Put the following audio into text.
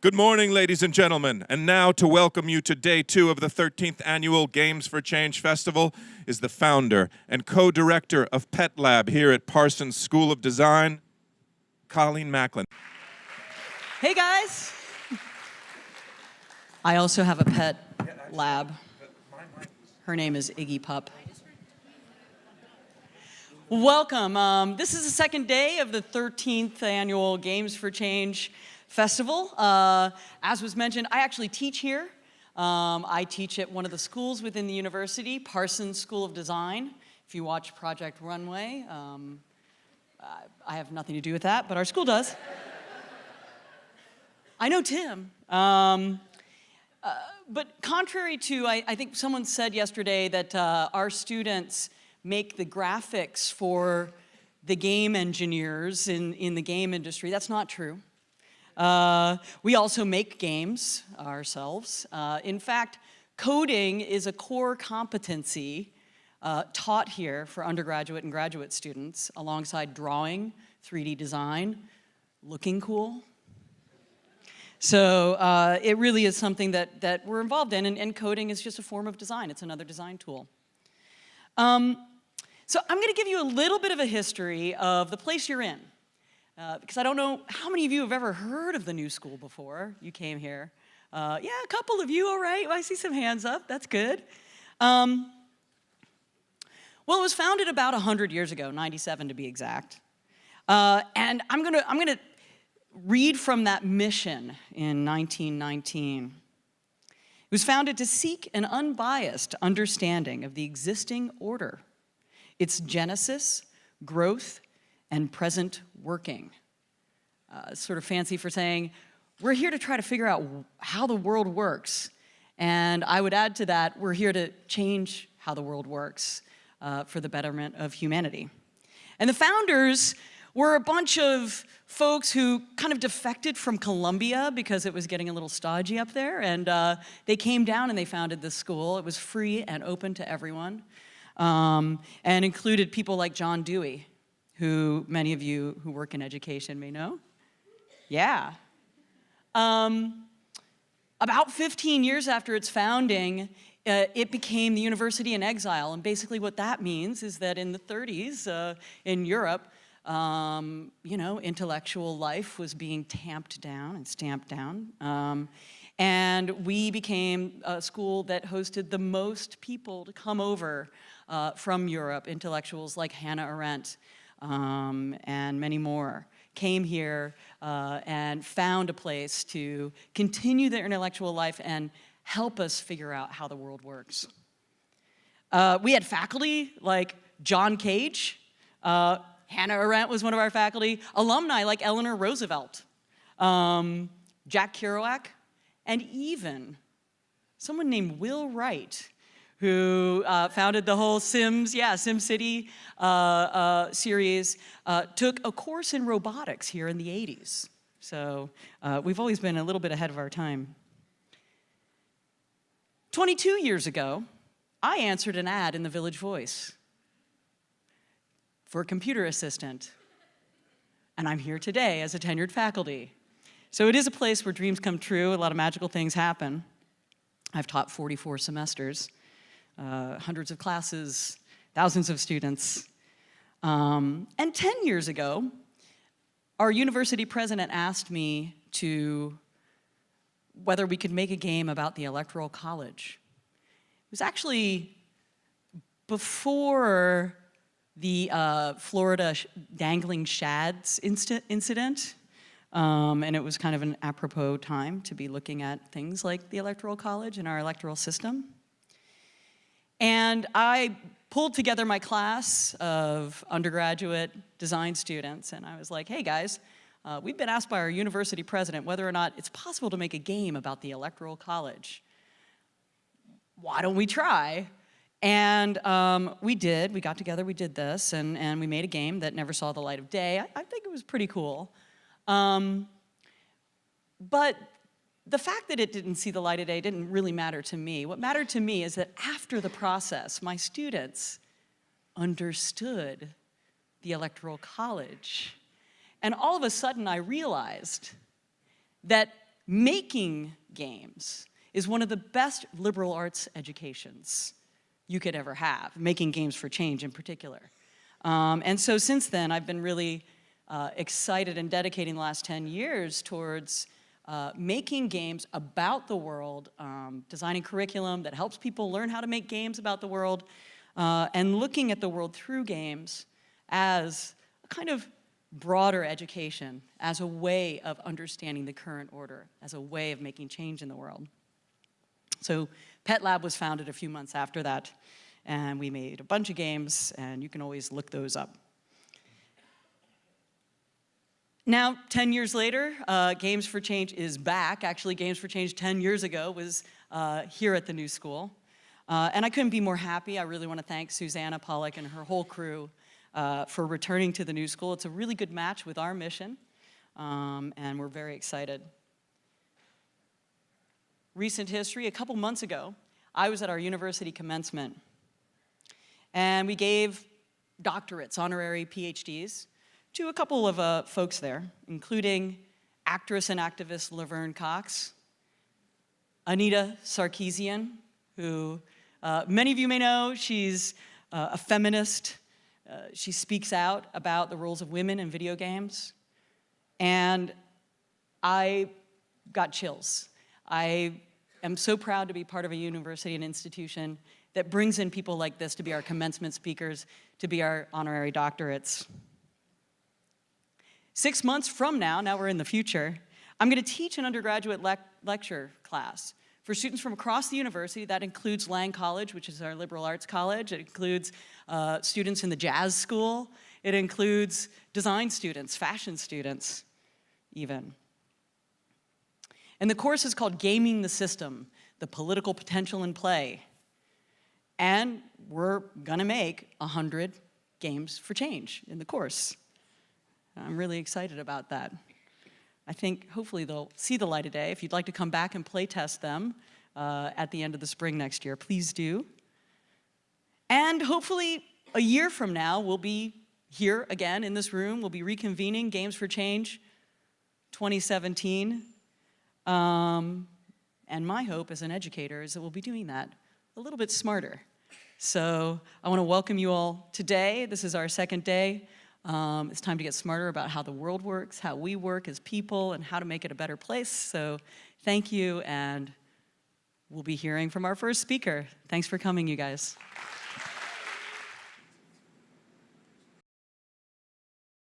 Good morning, ladies and gentlemen. And now to welcome you to day 2 of the 13th Annual Games for Change Festival is the founder and co-director of PETLab here at Parsons School of Design, Colleen Macklin. Hey guys. I also have a pet lab. Her name is Iggy Pup. Welcome. This is the second day of the 13th Annual Games for Change Festival. As was mentioned, I actually teach here. I teach at one of the schools within the university, Parsons School of Design. If you watch Project Runway, I have nothing to do with that, but our school does. I know Tim. But contrary to, I think someone said yesterday that our students make the graphics for the game engineers in the game industry. That's not true. We also make games ourselves. In fact, coding is a core competency taught here for undergraduate and graduate students alongside drawing, 3D design, looking cool. So it really is something that we're involved in, and coding is just a form of design. It's another design tool. So I'm going to give you a little bit of a history of the place you're in, because I don't know how many of you have ever heard of the new school before you came here. Yeah, a couple of you, all right. I see some hands up. That's good. Well, it was founded about 100 years ago, 97 to be exact. And I'm gonna read from that mission in 1919. It was founded to seek an unbiased understanding of the existing order, its genesis, growth, and present working. Sort of fancy for saying, we're here to try to figure out how the world works. And I would add to that, we're here to change how the world works for the betterment of humanity. And the founders were a bunch of folks who kind of defected from Columbia because it was getting a little stodgy up there, and they came down and they founded this school. It was free and open to everyone, and included people like John Dewey, who many of you who work in education may know. Yeah. About 15 years after its founding, it became the university in exile, and basically what that means is that in the 30s in Europe, intellectual life was being tamped down and stamped down. And we became a school that hosted the most people to come over from Europe. Intellectuals like Hannah Arendt and many more came here and found a place to continue their intellectual life and help us figure out how the world works. We had faculty like John Cage. Hannah Arendt was one of our faculty. Alumni like Eleanor Roosevelt, Jack Kerouac, and even someone named Will Wright, who founded the whole SimCity series, took a course in robotics here in the 80s. So we've always been a little bit ahead of our time. 22 years ago, I answered an ad in the Village Voice for a computer assistant, and I'm here today as a tenured faculty. So it is a place where dreams come true, a lot of magical things happen. I've taught 44 semesters, hundreds of classes, thousands of students. And 10 years ago, our university president asked me whether we could make a game about the Electoral College. It was actually before the Florida dangling shads incident, and it was kind of an apropos time to be looking at things like the Electoral College and our electoral system. And I pulled together my class of undergraduate design students, and I was like, hey guys, we've been asked by our university president whether or not it's possible to make a game about the Electoral College. Why don't we try? And we did. We got together, we did this, and we made a game that never saw the light of day. I think it was pretty cool. But the fact that it didn't see the light of day didn't really matter to me. What mattered to me is that after the process, my students understood the Electoral College. And all of a sudden, I realized that making games is one of the best liberal arts educations you could ever have, making games for change in particular. And so since then, I've been really excited and dedicating the last 10 years towards making games about the world, designing curriculum that helps people learn how to make games about the world, and looking at the world through games as a kind of broader education, as a way of understanding the current order, as a way of making change in the world. So PETLab was founded a few months after that, and we made a bunch of games, and you can always look those up. Now, 10 years later, Games for Change is back. Actually, Games for Change 10 years ago was here at the new school. And I couldn't be more happy. I really want to thank Susanna Pollack and her whole crew for returning to the new school. It's a really good match with our mission, and we're very excited. Recent history, a couple months ago, I was at our university commencement, and we gave doctorates, honorary PhDs, to a couple of folks there, including actress and activist Laverne Cox, Anita Sarkeesian, who many of you may know. She's a feminist. She speaks out about the roles of women in video games. And I got chills. I am so proud to be part of a university and institution that brings in people like this to be our commencement speakers, to be our honorary doctorates. 6 months from now we're in the future, I'm going to teach an undergraduate lecture class for students from across the university. That includes Lang College, which is our liberal arts college. It includes students in the jazz school. It includes design students, fashion students, even. And the course is called Gaming the System, the Political Potential in Play. And we're going to make 100 games for change in the course. I'm really excited about that. I think hopefully they'll see the light of day. If you'd like to come back and play test them at the end of the spring next year, please do. And hopefully a year from now, we'll be here again in this room. We'll be reconvening Games for Change 2017. And my hope as an educator is that we'll be doing that a little bit smarter. So I want to welcome you all today. This is our second day. It's time to get smarter about how the world works, how we work as people, and how to make it a better place. So thank you, and we'll be hearing from our first speaker. Thanks for coming, you guys.